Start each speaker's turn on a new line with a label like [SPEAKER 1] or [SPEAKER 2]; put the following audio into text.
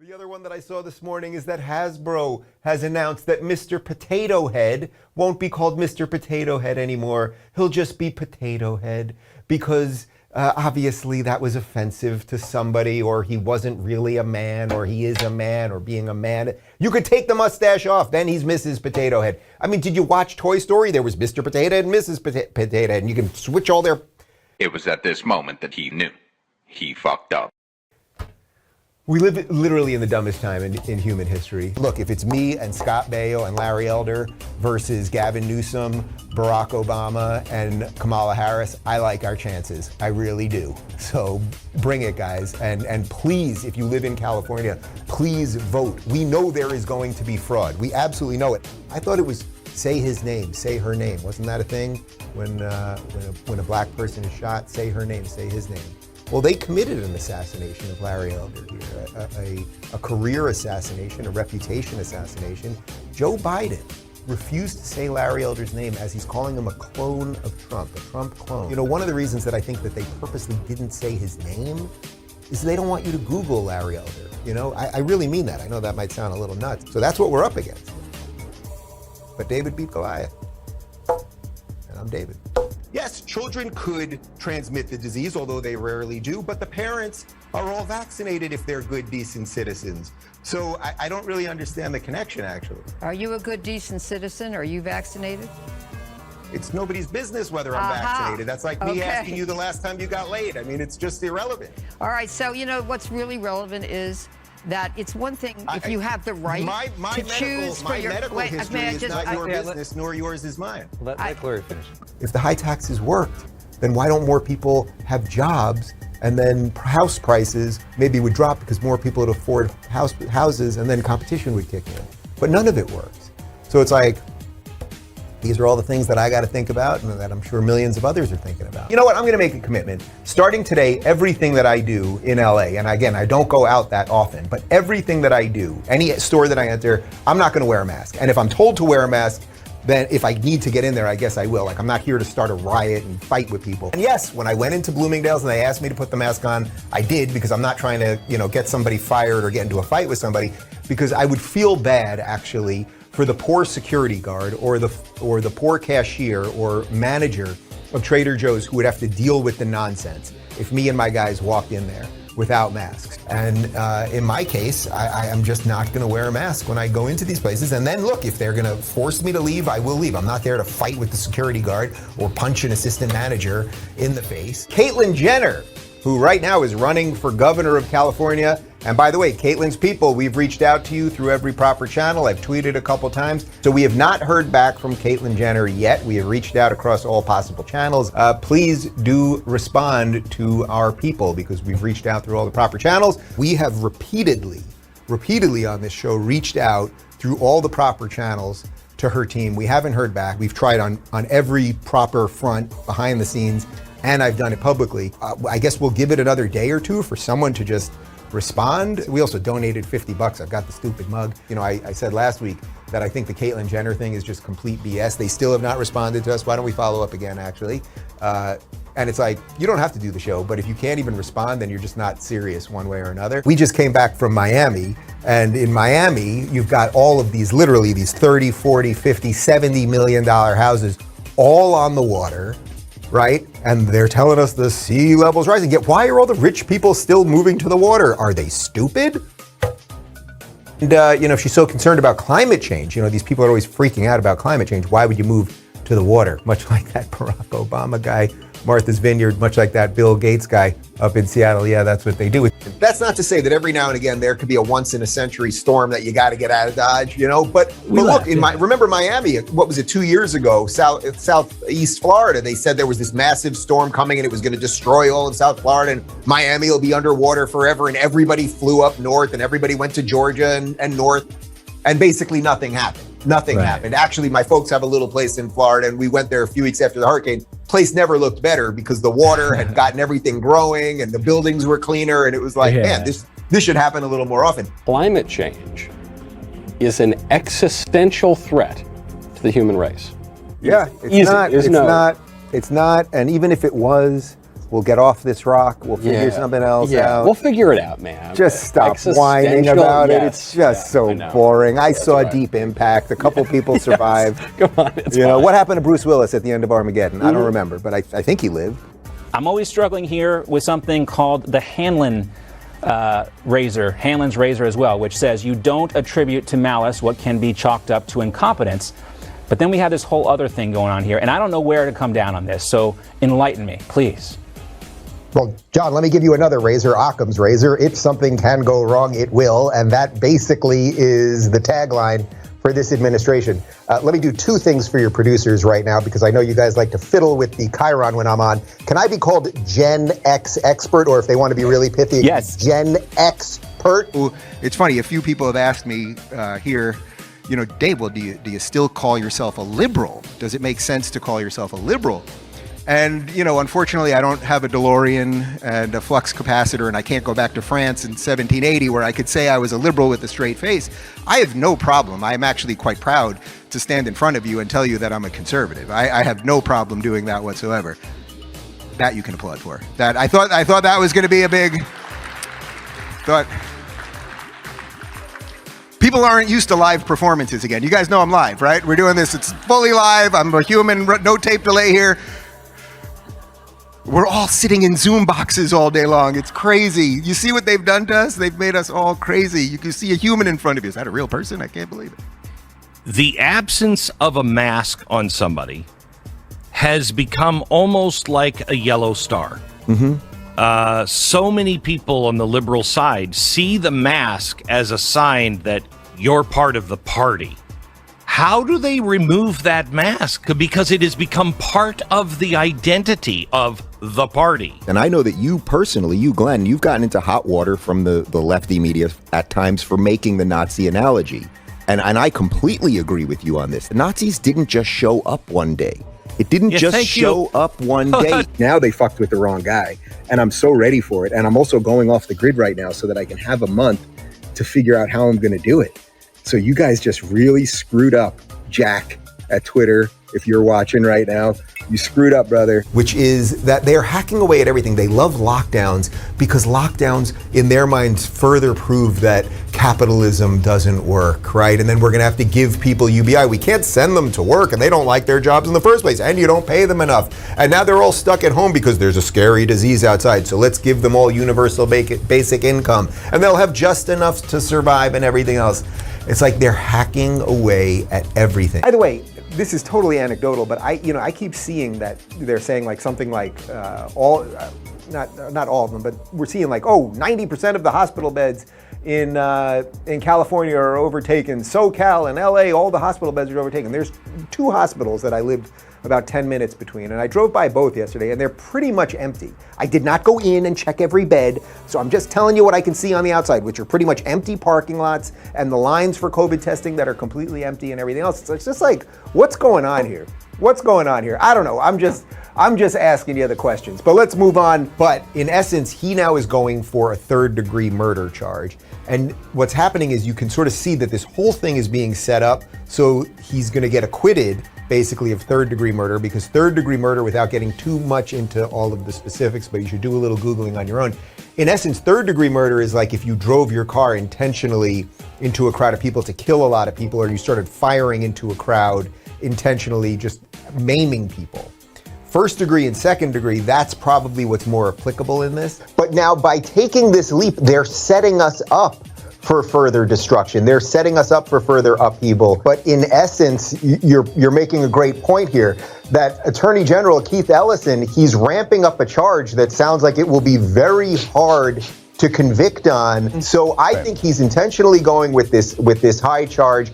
[SPEAKER 1] The other one that I saw this morning is that Hasbro has announced that Mr. Potato Head won't be called Mr. Potato Head anymore. He'll just be Potato Head because obviously that was offensive to somebody, or he wasn't really a man, or he is a man, or being a man. You could take the mustache off, then he's Mrs. Potato Head. I mean, did you watch Toy Story? There was Mr. Potato Head and Mrs. Potato Head, and you can switch all their...
[SPEAKER 2] It was at this moment that he knew. He fucked up.
[SPEAKER 1] We live literally in the dumbest time in human history. Look, if it's me and Scott Baio and Larry Elder versus Gavin Newsom, Barack Obama, and Kamala Harris, I like our chances. I really do. So bring it, guys. And please, if you live in California, please vote. We know there is going to be fraud. We absolutely know it. I thought it was say his name, say her name. Wasn't that a thing? When a black person is shot, say her name, say his name. Well, they committed an assassination of Larry Elder here, a career assassination, a reputation assassination. Joe Biden refused to say Larry Elder's name as he's calling him a clone of Trump, a Trump clone. You know, one of the reasons that I think that they purposely didn't say his name is they don't want you to Google Larry Elder. You know, I really mean that. I know that might sound a little nuts. So that's what we're up against. But David beat Goliath. And I'm David. Yes, children could transmit the disease, although they rarely do, but the parents are all vaccinated if they're good, decent citizens. So I don't really understand the connection, actually.
[SPEAKER 3] Are you a good, decent citizen? Are you vaccinated?
[SPEAKER 1] It's nobody's business whether I'm vaccinated. That's like me asking you the last time you got laid. I mean, it's just irrelevant.
[SPEAKER 3] All right, so, you know, what's really relevant is that it's one thing if you have the right to choose for your...
[SPEAKER 1] My medical history is not your business, nor yours is mine.
[SPEAKER 4] Let Gloria finish.
[SPEAKER 1] If the high taxes worked, then why don't more people have jobs, and then house prices maybe would drop because more people would afford houses, and then competition would kick in. But none of it works. So it's like, these are all the things that I got to think about and that I'm sure millions of others are thinking about. You know what? I'm going to make a commitment. Starting today, everything that I do in LA, and again, I don't go out that often, but everything that I do, any store that I enter, I'm not going to wear a mask. And if I'm told to wear a mask, then if I need to get in there, I guess I will. Like, I'm not here to start a riot and fight with people. And yes, when I went into Bloomingdale's and they asked me to put the mask on, I did, because I'm not trying to, you know, get somebody fired or get into a fight with somebody, because I would feel bad, actually, for the poor security guard or the poor cashier or manager of Trader Joe's who would have to deal with the nonsense if me and my guys walked in there without masks. And in my case, I am just not going to wear a mask when I go into these places. And then look, if they're going to force me to leave, I will leave. I'm not there to fight with the security guard or punch an assistant manager in the face. Caitlyn Jenner, who right now is running for governor of California. And by the way, Caitlyn's people, we've reached out to you through every proper channel. I've tweeted a couple times. So we have not heard back from Caitlyn Jenner yet. We have reached out across all possible channels. Please do respond to our people, because we've reached out through all the proper channels. We have repeatedly on this show reached out through all the proper channels to her team. We haven't heard back. We've tried on every proper front behind the scenes, and I've done it publicly. I guess we'll give it another day or two for someone to just respond. We also donated $50. I've got the stupid mug. You know, I said last week that I think the Caitlyn Jenner thing is just complete BS. They still have not responded to us. Why don't we follow up again, actually? And it's like, you don't have to do the show, but if you can't even respond, then you're just not serious one way or another. We just came back from Miami, and in Miami, you've got all of these, literally these 30, 40, 50, $70 million houses all on the water, right? And they're telling us the sea level's rising. Yet why are all the rich people still moving to the water? Are they stupid? And, you know, if she's so concerned about climate change, you know, these people are always freaking out about climate change. Why would you move to the water? Much like that Barack Obama guy, Martha's Vineyard, much like that Bill Gates guy up in Seattle. Yeah, that's what they do. That's not to say that every now and again there could be a once in a century storm that you got to get out of Dodge, you know, but look, remember Miami, what was it, 2 years ago, southeast Florida, they said there was this massive storm coming and it was going to destroy all of South Florida and Miami will be underwater forever, and everybody flew up north and everybody went to Georgia and north, and basically nothing happened. Nothing happened. Actually, my folks have a little place in Florida, and we went there a few weeks after the hurricane. Place never looked better because the water had gotten everything growing and the buildings were cleaner, and it was like, man, this should happen a little more often.
[SPEAKER 4] Climate change is an existential threat to the human race.
[SPEAKER 1] Yeah, it's not. And even if it was, We'll get off this rock. We'll figure something else out.
[SPEAKER 4] We'll figure it out, man.
[SPEAKER 1] Just stop whining about it. It's just so boring. I saw Deep Impact. A couple people survived.
[SPEAKER 4] Come on, it's
[SPEAKER 1] you know,
[SPEAKER 4] fine.
[SPEAKER 1] what happened to Bruce Willis at the end of Armageddon? I don't remember, but I think he lived.
[SPEAKER 5] I'm always struggling here with something called the Hanlon's razor as well, which says you don't attribute to malice what can be chalked up to incompetence. But then we have this whole other thing going on here, and I don't know where to come down on this, so enlighten me, please.
[SPEAKER 6] Well, John, let me give you another razor, Occam's razor. If something can go wrong, it will. And that basically is the tagline for this administration. Let me do two things for your producers right now, because I know you guys like to fiddle with the Chiron when I'm on. Can I be called Gen X expert, or if they want to be really pithy,
[SPEAKER 5] yes,
[SPEAKER 6] Gen Expert?
[SPEAKER 7] It's funny, a few people have asked me here, you know, Dave, well, do you still call yourself a liberal? Does it make sense to call yourself a liberal? And, you know, unfortunately, I don't have a DeLorean and a flux capacitor, and I can't go back to France in 1780 where I could say I was a liberal with a straight face. I have no problem. I'm actually quite proud to stand in front of you and tell you that I'm a conservative. I have no problem doing that whatsoever. That you can applaud for. That I thought that was going to be a big thought. People aren't used to live performances again. You guys know I'm live, right? We're doing this. It's fully live. I'm a human. No tape delay here. We're all sitting in Zoom boxes all day long. It's crazy. You see what they've done to us? They've made us all crazy. You can see a human in front of you. Is that a real person? I can't believe it.
[SPEAKER 8] The absence of a mask on somebody has become almost like a yellow star. So many people on the liberal side see the mask as a sign that you're part of the party. How do they remove that mask? Because it has become part of the identity of the party.
[SPEAKER 9] And I know that you personally, you, Glenn, you've gotten into hot water from the lefty media at times for making the Nazi analogy. And I completely agree with you on this. The Nazis didn't just show up one day. It didn't just show up one day.
[SPEAKER 6] Now they fucked with the wrong guy. And I'm so ready for it. And I'm also going off the grid right now so that I can have a month to figure out how I'm going to do it. So you guys just really screwed up, Jack, at Twitter. If you're watching right now, you screwed up, brother.
[SPEAKER 1] Which is that they're hacking away at everything. They love lockdowns because lockdowns, in their minds, further prove that capitalism doesn't work, right? And then we're gonna have to give people UBI. We can't send them to work and they don't like their jobs in the first place, and you don't pay them enough. And now they're all stuck at home because there's a scary disease outside. So let's give them all universal basic income, and they'll have just enough to survive and everything else. It's like they're hacking away at everything. By the way, this is totally anecdotal, but I keep seeing that they're saying like something like not all of them, but we're seeing like, 90% of the hospital beds in California are overtaken. SoCal and LA, all the hospital beds are overtaken. There's two hospitals that I lived about 10 minutes between, and I drove by both yesterday, and they're pretty much empty. I did not go in and check every bed, so I'm just telling you what I can see on the outside, which are pretty much empty parking lots and the lines for COVID testing that are completely empty and everything else. It's just like, what's going on here? What's going on here? I don't know. I'm just asking you the questions. But let's move on. But in essence, he now is going for a third-degree murder charge. And what's happening is you can sort of see that this whole thing is being set up so he's going to get acquitted basically of third-degree murder, because third-degree murder, without getting too much into all of the specifics, but you should do a little Googling on your own. In essence, third-degree murder is like if you drove your car intentionally into a crowd of people to kill a lot of people, or you started firing into a crowd intentionally, just maiming people. First degree and second degree, that's probably what's more applicable in this.
[SPEAKER 6] But now by taking this leap, they're setting us up for further destruction. They're setting us up for further upheaval. But in essence, you're making a great point here that Attorney General Keith Ellison, he's ramping up a charge that sounds like it will be very hard to convict on. So I think he's intentionally going with this high charge.